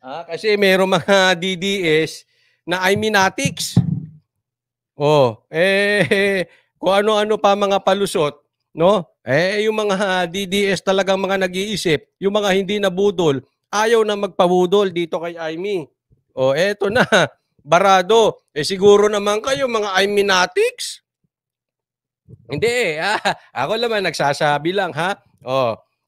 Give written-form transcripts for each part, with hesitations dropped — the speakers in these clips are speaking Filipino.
Kasi mayroong mga DDS na Iminatics. Kung ano-ano pa mga palusot, no? Yung mga DDS talagang mga nag-iisip, yung mga hindi nabudol, ayaw na magpabudol dito kay Aimee. Eto na, barado. Siguro naman kayo mga Iminatics. Hindi ako naman nagsasabi lang ha.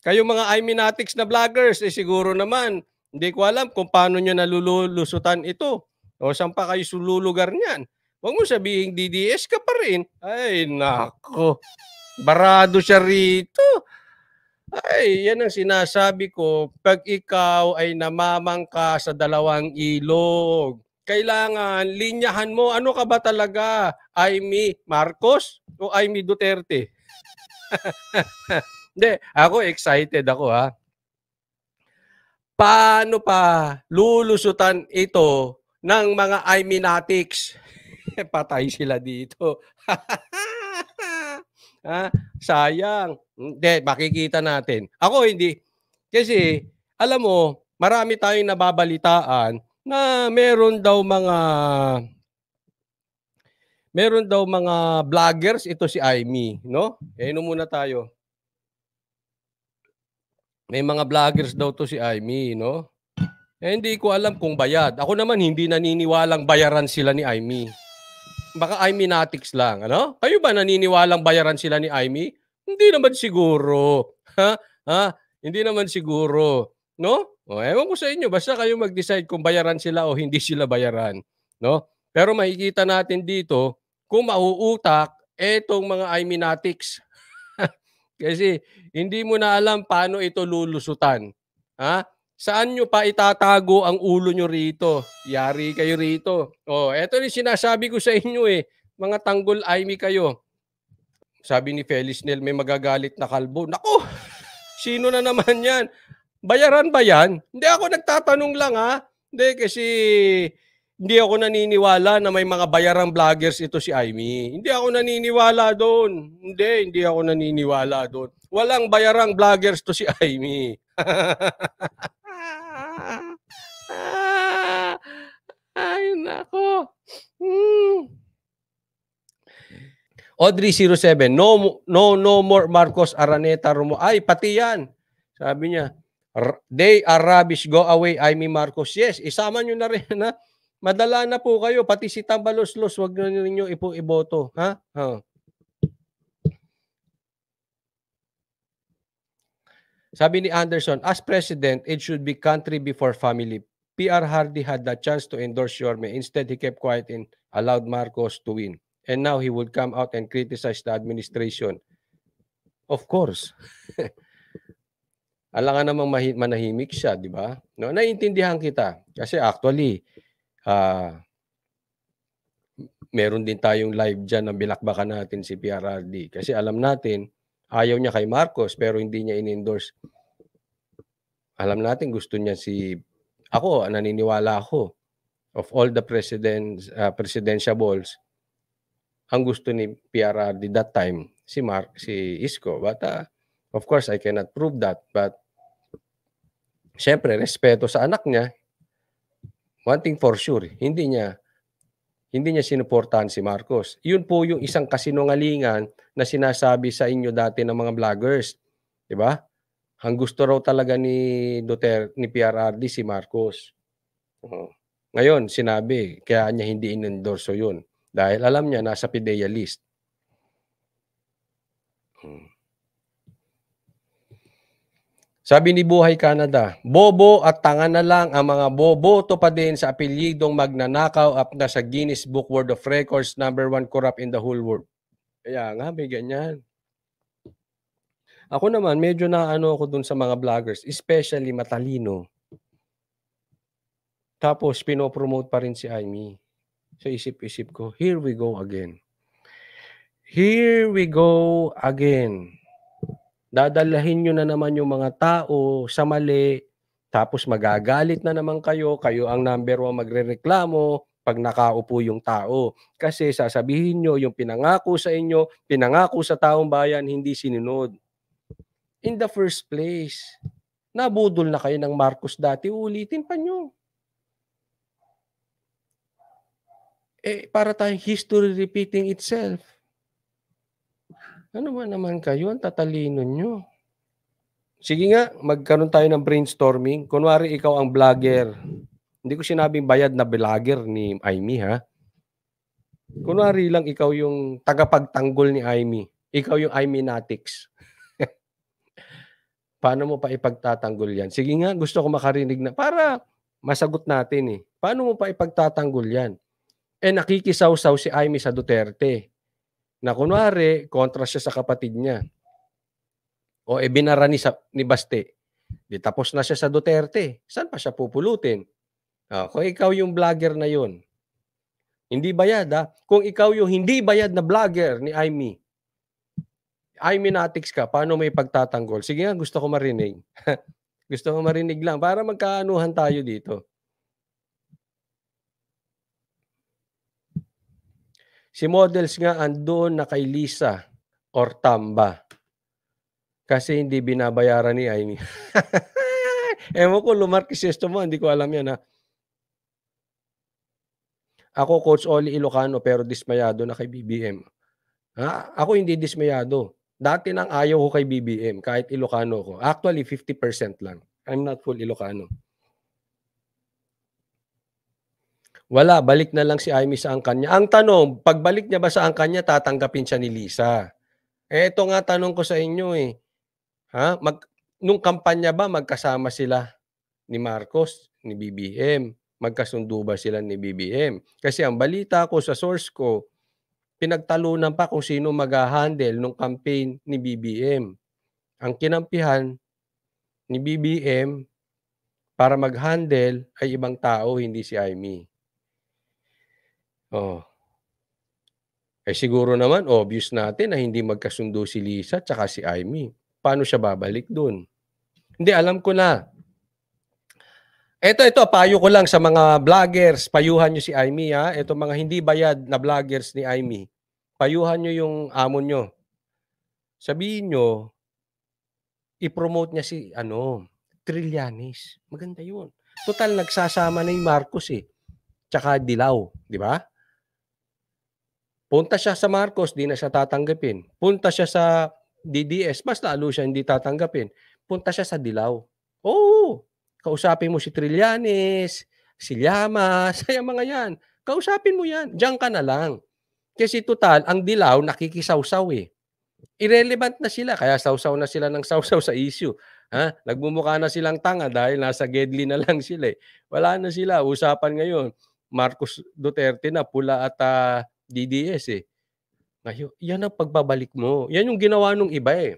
Kayo mga Iminatics na vloggers, siguro naman, hindi ko alam kung paano nyo nalulusutan ito. Saan pa kayo sululugar niyan? Huwag mo sabihin DDS ka pa rin. Ay, nako. Barado siya rito. Ay, yan ang sinasabi ko. Pag ikaw ay namamangka sa dalawang ilog, kailangan linyahan mo, ano ka ba talaga? Aimee Marcos o Aimee Duterte? Hindi, ako excited ako ha. Paano pa lulusutan ito ng mga Iminatics? Patay sila dito. Sayang. Hindi, makikita natin. Ako hindi. Kasi, alam mo, marami tayong nababalitaan na meron daw mga vloggers, ito si Aimee, no? Inom muna tayo. May mga vloggers daw to si Aimee, no? Hindi ko alam kung bayad. Ako naman hindi naniniwalang bayaran sila ni Aimee. Baka Iminatics lang, ano? Kayo ba naniniwalang bayaran sila ni Aimee? Hindi naman siguro. Hindi naman siguro, no? Ewan ko sa inyo, basta kayo mag-decide kung bayaran sila o hindi sila bayaran, no? Pero makikita natin dito kung mauutak etong mga Iminatics. Kasi hindi mo na alam paano ito lulusutan. Saan nyo pa itatago ang ulo nyo rito? Yari kayo rito. Eto rin sinasabi ko sa inyo mga tanggol Aimee kayo. Sabi ni Felix Nel, may magagalit na kalbo. Naku, sino na naman yan? Bayaran ba yan? Hindi, ako nagtatanong lang Hindi, kasi hindi ako naniniwala na may mga bayarang vloggers ito si Aimee. Hindi ako naniniwala doon. Hindi ako naniniwala doon. Walang bayarang vloggers to si Aimee. Ay, nako. Audrey07, no more Marcos Araneta Romo. Ay, pati yan. Sabi niya, they are rubbish, go away, Aimee Marcos. Yes, isama nyo na rin Madala na po kayo, pati si Tambaloslos, wag na ninyo iboto. Sabi ni Anderson, as president, it should be country before family. PR Hardy had the chance to endorse Yorme. Instead, he kept quiet and allowed Marcos to win. And now he would come out and criticize the administration. Of course. Alangan namang manahimik siya, di ba? No, naiintindihan kita. Kasi actually, meron din tayong live dyan na binakbakan natin si PRRD. Kasi alam natin, ayaw niya kay Marcos pero hindi niya in-endorse. Alam natin gusto niya ako, naniniwala ako, of all the presidentiables, ang gusto ni PRRD that time, si Isko. But of course, I cannot prove that. But syempre, respeto sa anak niya. One thing for sure, hindi niya sinuportahan si Marcos. Yun po yung isang kasinungalingan na sinasabi sa inyo dati ng mga vloggers. Diba? Ang gusto raw talaga ni PRRD si Marcos. Ngayon, sinabi, kaya niya hindi in-endorso yun. Dahil alam niya, nasa PIDEA list. Sabi ni Buhay Canada, bobo at tanga na lang ang mga boboto pa din sa apelyidong magnanakaw at nasa Guinness Book World of Records, #1 corrupt in the whole world. Kaya nga, may ganyan. Ako naman, medyo ako dun sa mga vloggers, especially matalino. Tapos, pinopromote pa rin si Aimee. So, isip-isip ko, here we go again. Here we go again. Dadalahin nyo na naman yung mga tao sa mali, tapos magagalit na naman kayo ang number 1 magrereklamo pag nakaupo yung tao. Kasi sasabihin nyo, yung pinangako sa inyo, pinangako sa taong bayan, hindi sinunod. In the first place, nabudol na kayo ng Marcos dati, ulitin pa nyo. para tayong history repeating itself. Ano ba naman kayo? Ang tatalino nyo. Sige nga, magkaroon tayo ng brainstorming. Kunwari, ikaw ang vlogger. Hindi ko sinabing bayad na vlogger ni Aimee, ha? Kunwari lang, ikaw yung tagapagtanggol ni Aimee. Ikaw yung Aimee Natics. Paano mo pa ipagtatanggol yan? Sige nga, gusto ko makarinig na. Para masagot natin eh. Paano mo pa ipagtatanggol yan? Nakikisaw-saw si Aimee sa Duterte. Na kunwari, kontra siya sa kapatid niya. O binara ni Baste. Di tapos na siya sa Duterte. Saan pa siya pupulutin? Kung ikaw yung vlogger na yun, hindi bayad ha. Kung ikaw yung hindi bayad na vlogger ni Aimee Natics ka, paano may pagtatanggol? Sige nga, gusto ko marinig. Gusto ko marinig lang para magkaanuhan tayo dito. Si Models nga andun na kay Lisa or Tamba. Kasi hindi binabayaran ni Aimee. Ewan ko, Lumarquesesto mo, hindi ko alam yan ha. Ako, Coach Oli Ilocano, pero dismayado na kay BBM. Ako hindi dismayado. Dati nang ayaw ko kay BBM, kahit Ilocano ko. Actually, 50% lang. I'm not full Ilocano. Wala, balik na lang si Aimee sa angkan niya. Ang tanong, pagbalik niya ba sa angkan niya, tatanggapin siya ni Lisa? Ito nga tanong ko sa inyo eh. Nung kampanya ba magkasama sila ni Marcos, ni BBM? Magkasundo ba sila ni BBM? Kasi ang balita ko sa source ko, pinagtalunan pa kung sino mag-handle nung campaign ni BBM. Ang kinampihan ni BBM para mag-handle ay ibang tao, hindi si Aimee. Siguro naman, obvious natin na hindi magkasundo si Lisa at si Aimee. Paano siya babalik dun? Hindi, alam ko na. Ito, payo ko lang sa mga vloggers. Payuhan nyo si Aimee, ha? Ito mga hindi bayad na vloggers ni Aimee. Payuhan nyo yung amo nyo. Sabihin nyo, i-promote niya si, Trillanes. Maganda yun. Total, nagsasama na yung Marcos eh. Tsaka Dilaw, di ba? Punta siya sa Marcos, di na siya tatanggapin. Punta siya sa DDS, mas lalo siya hindi tatanggapin. Punta siya sa Dilaw. Oo, kausapin mo si Trillanes, si Llamas, yung mga yan. Kausapin mo yan. Diyan ka na lang. Kasi total, ang Dilaw nakikisawsaw eh. Irrelevant na sila, kaya sawsaw na sila ng sawsaw sa issue. Nagmumukha na silang tanga dahil nasa Gedli na lang sila eh. Wala na sila. Usapan ngayon, Marcos Duterte na pula at DDS eh. Ngayon, yan ang pagbabalik mo. Yan yung ginawa nung iba eh.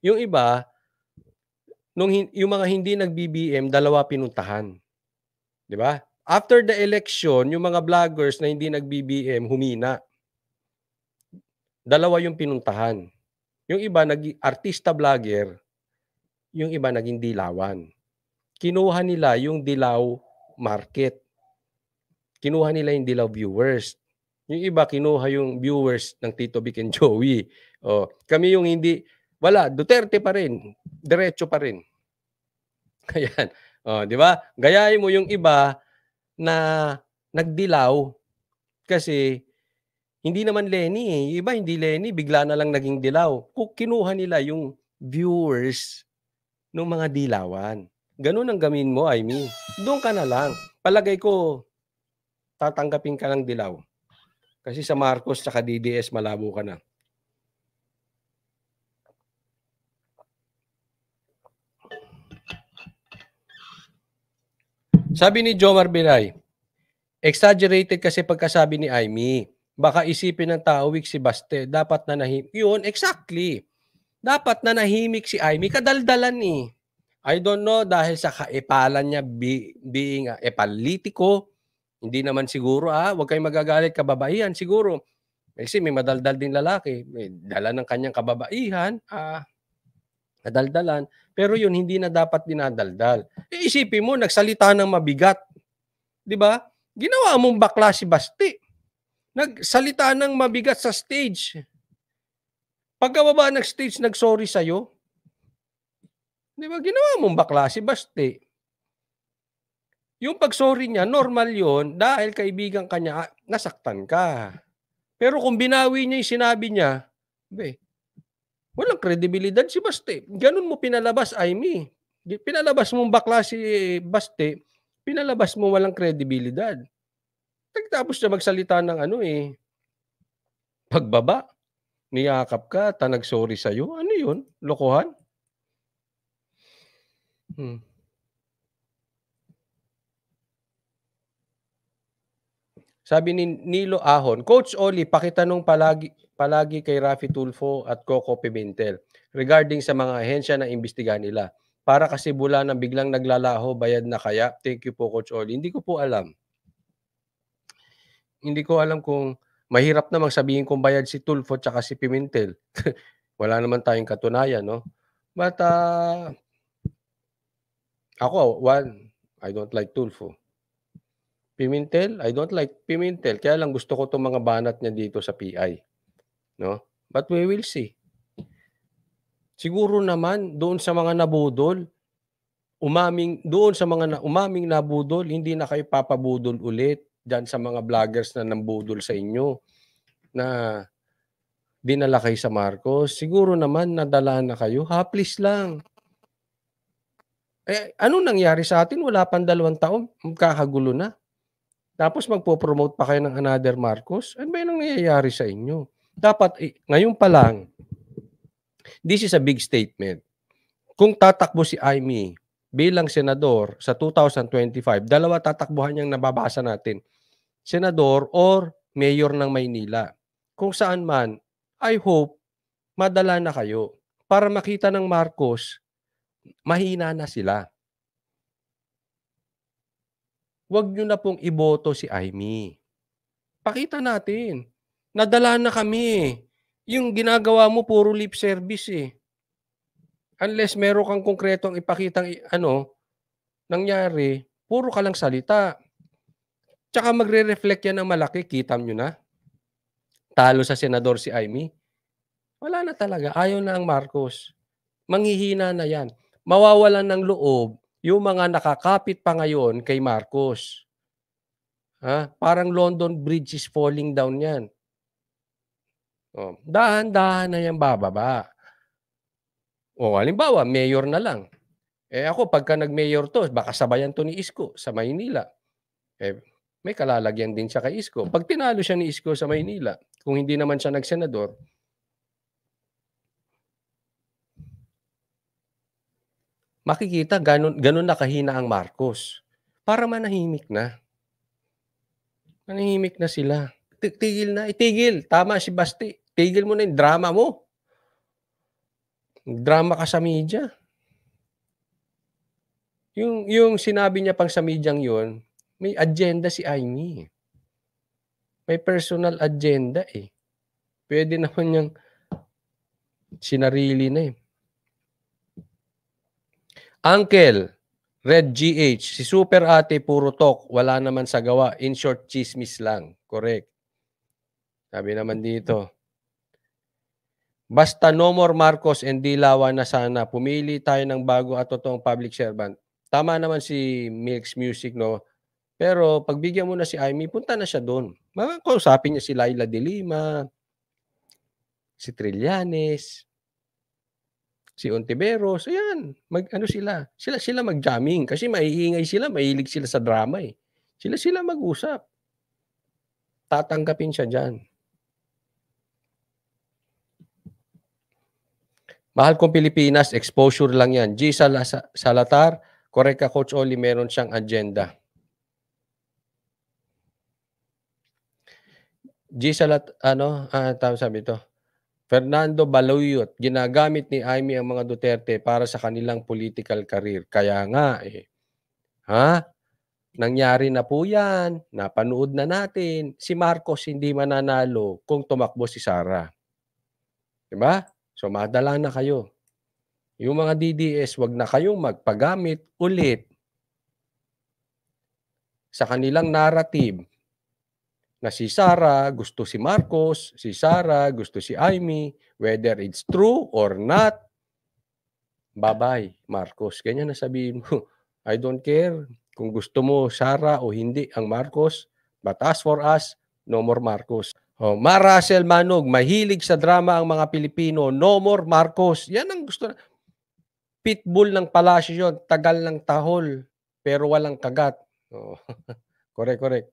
Yung iba, yung mga hindi nag-BBM, dalawa pinuntahan. Di ba? After the election, yung mga vloggers na hindi nag-BBM, humina. Dalawa yung pinuntahan. Yung iba, artista vlogger, yung iba naging dilawan. Kinuha nila yung dilaw market. Kinuha nila yung dilaw viewers. Yung iba, kinuha yung viewers ng Tito Vic and Joey. Kami yung hindi, wala, Duterte pa rin. Diretso pa rin. Ayan. Di ba? Gayahin mo yung iba na nagdilaw kasi hindi naman Lenny eh. Yung iba hindi Lenny, bigla na lang naging dilaw. Kung kinuha nila yung viewers ng mga dilawan. Ganun ang gamin mo, Aimee. Doon ka na lang. Palagay ko, tatanggapin ka ng dilaw. Kasi sa Marcos at DDS, malabo ka na. Sabi ni Jomar Binay, exaggerated kasi pagkasabi ni Aimee. Baka isipin ng tao, weak si Baste. Dapat na nahimik. Yun, exactly. Dapat na nahimik si Aimee. Kadaldalan eh. I don't know dahil sa kaepalan niya being epalitiko. Hindi naman siguro, huwag kayong magagalit kababaihan. Siguro, kasi may madaldal din lalaki. May dala ng kanyang kababaihan, nadaldalan. Pero yun, hindi na dapat dinadaldal. Isipin mo, nagsalita ng mabigat. Di ba? Ginawa mong bakla si Basti. Nagsalita ng mabigat sa stage. Pagkababa ng stage, nag-sorry sa'yo. Di ba? Ginawa mong bakla si Basti. Yung pag-sorry niya, normal yon dahil kaibigan ka niya, nasaktan ka. Pero kung binawi niya yung sinabi niya, walang kredibilidad si Baste. Ganun mo pinalabas, Aimee. Pinalabas mong bakla si Baste, pinalabas mo walang kredibilidad. Tapos siya magsalita ng pagbaba. Niyakap ka, nag-sorry sa'yo. Ano yun? Lokohan? Sabi ni Nilo Ahon, Coach Oli, pakitanong palagi kay Raffy Tulfo at Coco Pimentel regarding sa mga ahensya na imbestigahan nila. Para kasi bula na biglang naglalaho, bayad na kaya? Thank you po, Coach Oli. Hindi ko po alam. Hindi ko alam kung mahirap namang sabihin kung bayad si Tulfo at si Pimentel. Wala naman tayong katunayan, no? But, ako, I don't like Tulfo. Pimentel, I don't like Pimentel. Kaya lang gusto ko itong mga banat niya dito sa PI. No? But we will see. Siguro naman, doon sa mga nabudol, doon sa mga umaming nabudol, hindi na kayo papabudol ulit dyan sa mga vloggers na nambudol sa inyo na dinala kayo sa Marcos. Siguro naman, nadala na kayo. Haplis lang. Anong nangyari sa atin? Wala pang 2 taon. Kakagulo na. Tapos magpo-promote pa kayo ng another Marcos? Ano ba yung nangyayari sa inyo? Dapat, ngayon pa lang, this is a big statement. Kung tatakbo si Aimee bilang senador sa 2025, 2 tatakbuhan niyang nababasa natin. Senador or mayor ng Maynila. Kung saan man, I hope, madala na kayo para makita ng Marcos, mahina na sila. Huwag nyo na pong iboto si Aimee. Pakita natin. Nadala na kami. Yung ginagawa mo, puro lip service eh. Unless meron kang konkretong ipakitang nangyari, puro ka lang salita. Tsaka magre-reflect yan ng malaki. Kita nyo na. Talo sa senador si Aimee. Wala na talaga. Ayaw na ang Marcos. Manghihina na yan. Mawawalan ng loob yung mga nakakapit pa ngayon kay Marcos. Parang London Bridge is falling down yan. Dahan-dahan na yan bababa. Halimbawa, mayor na lang. Ako, pagka nag-mayor to, baka sabayan to ni Isko sa Maynila. May kalalagyan din siya kay Isko. Pag tinalo siya ni Isko sa Maynila, kung hindi naman siya nagsenador, makikita ganun na kahina ang Marcos. Para manahimik na. Manahimik na sila. Tigil na. Itigil. Tama si Basti. Tigil mo na yung drama mo. Drama ka sa media. Yung sinabi niya pang sa medyang yun, may agenda si Aimee. May personal agenda eh. Pwede naman niyang sinarili na eh. Uncle, Red GH, si Super Ate puro talk, wala naman sa gawa. In short, chismis lang. Correct. Sabi naman dito, basta no more Marcos and Dilawan na sana. Pumili tayo ng bago at totoong public servant. Tama naman si Milks Music, no? Pero pagbigyan mo na si Aimee, punta na siya doon. Makausapin niya si Laila de Lima, si Trillanes, si Ontiveros. Ayan, sila mag-jamming kasi maiingay sila, mahilig sila sa drama eh. Sila mag-usap. Tatanggapin siya dyan. Mahal kong Pilipinas, exposure lang yan. G. Salatar, correct ka Coach Oli, meron siyang agenda. G. Tama sabi ito. Fernando Baluyot, ginagamit ni Aimee ang mga Duterte para sa kanilang political career. Kaya nga nangyari na po yan. Napanood na natin. Si Marcos hindi mananalo kung tumakbo si Sara. Diba? So madala na kayo. Yung mga DDS, wag na kayong magpagamit ulit sa kanilang narrative na si Sara gusto si Marcos, si Sara gusto si Aimee, whether it's true or not, bye-bye, Marcos. Ganyan na sabihin mo. I don't care Kung gusto mo Sara o hindi ang Marcos, but as for us, no more Marcos. Oh, Maracel Manog, mahilig sa drama ang mga Pilipino, no more Marcos. Yan ang gusto. Pitbull ng palasyo yun, tagal ng tahol, pero walang kagat. Oh. Correct.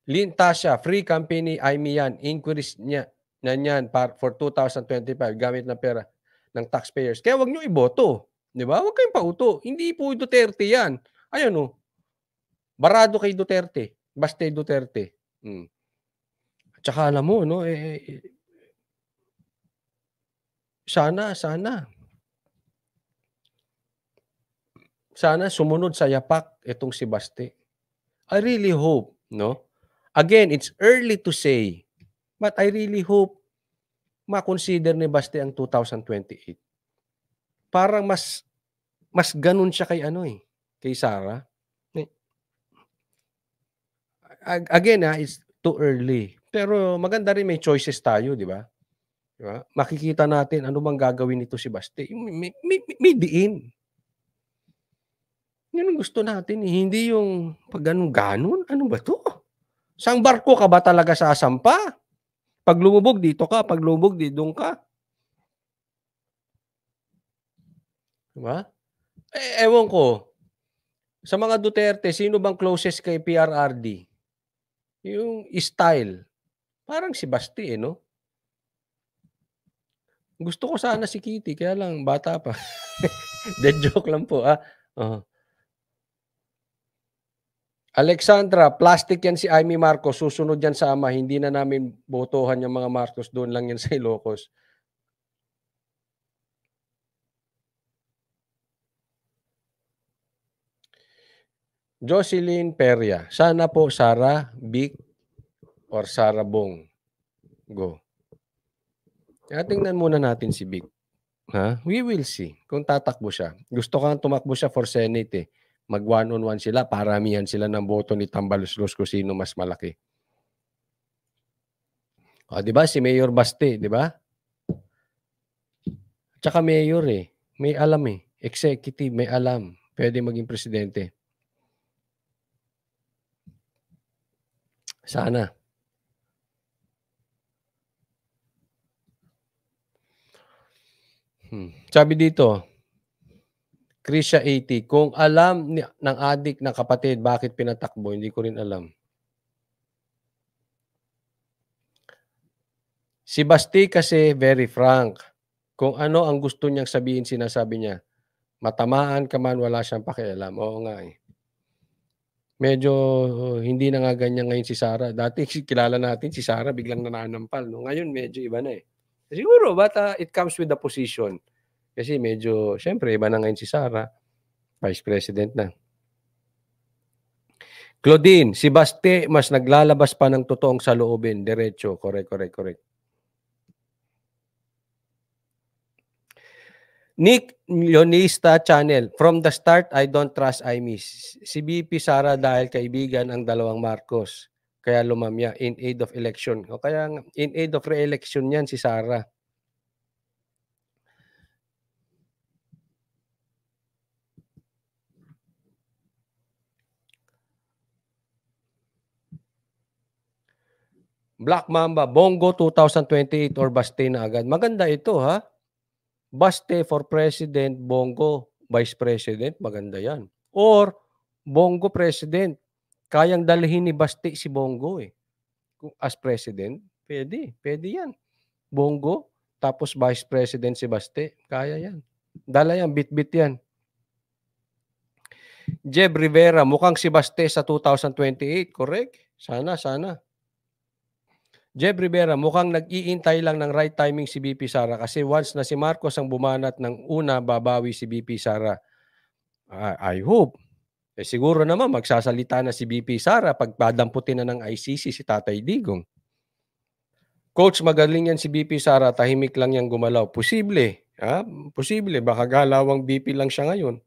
Lynn Tasha, free campaign ni Aimee yan. Inquiries niya na yan for 2025 gamit ng pera ng taxpayers. Kaya wag niyo iboto. Di ba? Huwag kayong pauto. Hindi po Duterte yan. Ayan o. Barado kay Duterte. Baste Duterte. Tsaka alam mo, no? Sana sumunod sa yapak itong si Baste. I really hope, no? Again, it's early to say, but I really hope ma-consider ni Baste ang 2028. Parang mas ganun siya kay kay Sara. Again, it's too early. Pero maganda rin may choices tayo, di ba? Diba? Makikita natin ano bang gagawin nito si Baste. May diin. Yan ang gusto natin. Hindi yung pag ganun. Ano ba to? Sang barko ka ba talaga sasampa? Pag lumubog dito ka, pag lumubog doon ka. Diba? Ewan ko. Sa mga Duterte, sino bang closest kay PRRD? Yung style. Parang si Baste, no? Gusto ko sana si Kitty, kaya lang bata pa. Dead joke lang po, Alexandra, plastic yan si Aimee Marcos. Susunod yan sa ama. Hindi na namin botohan yung mga Marcos. Doon lang yan sa Ilocos. Jocelyn Peria. Sana po Sara, Vic, or Sara Bong. Go. Tingnan muna natin si Vic. We will see kung tatakbo siya. Gusto kang tumakbo siya for Senate Mag one-on-one sila, paramihan sila ng boto ni Tambaluslos kung sino mas malaki. O, di ba? Si Mayor Baste, di ba? Tsaka Mayor may alam Executive, may alam. Pwede maging presidente. Sana. Sabi dito, Krisha 80, kung alam ng adik na kapatid bakit pinatakbo, hindi ko rin alam. Si Basti kasi very frank. Kung ano ang gusto niyang sabihin, sinasabi niya. Matamaan ka man, wala siyang pakialam. Oo nga Medyo hindi na nga ganyan ngayon si Sara. Dati kilala natin si Sara, biglang nananampal. No? Ngayon medyo iba na Siguro, but it comes with the position. Kasi medyo, syempre, iba na ngayon si Sara. Vice President na. Claudine, si Baste mas naglalabas pa ng totoong saloobin. Diretso. Correct. Nick Leonista Channel. From the start, I don't trust Aimee. Si BP Sara dahil kaibigan ang dalawang Marcos. Kaya lumamya in aid of election. O kaya in aid of re-election yan si Sara. Black Mamba, Bongo 2028 or Baste na agad. Maganda ito Baste for President, Bongo Vice President, maganda yan. Or Bongo President. Kayang dalhin ni Baste si Bongo as President, pwede yan. Bongo, tapos Vice President si Baste, kaya yan. Dala yan, bit-bit yan. Jeb Rivera, mukhang si Baste sa 2028, correct? Sana. Jeb Rivera, mukhang nag-iintay lang ng right timing si BP Sara kasi once na si Marcos ang bumanat ng una, babawi si BP Sara. I hope. Siguro naman magsasalita na si BP Sara pag padamputin na ng ICC si Tatay Digong. Coach, magaling yan si BP Sara, tahimik lang yang gumalaw. Posible. Posible. Baka galawang BP lang siya ngayon.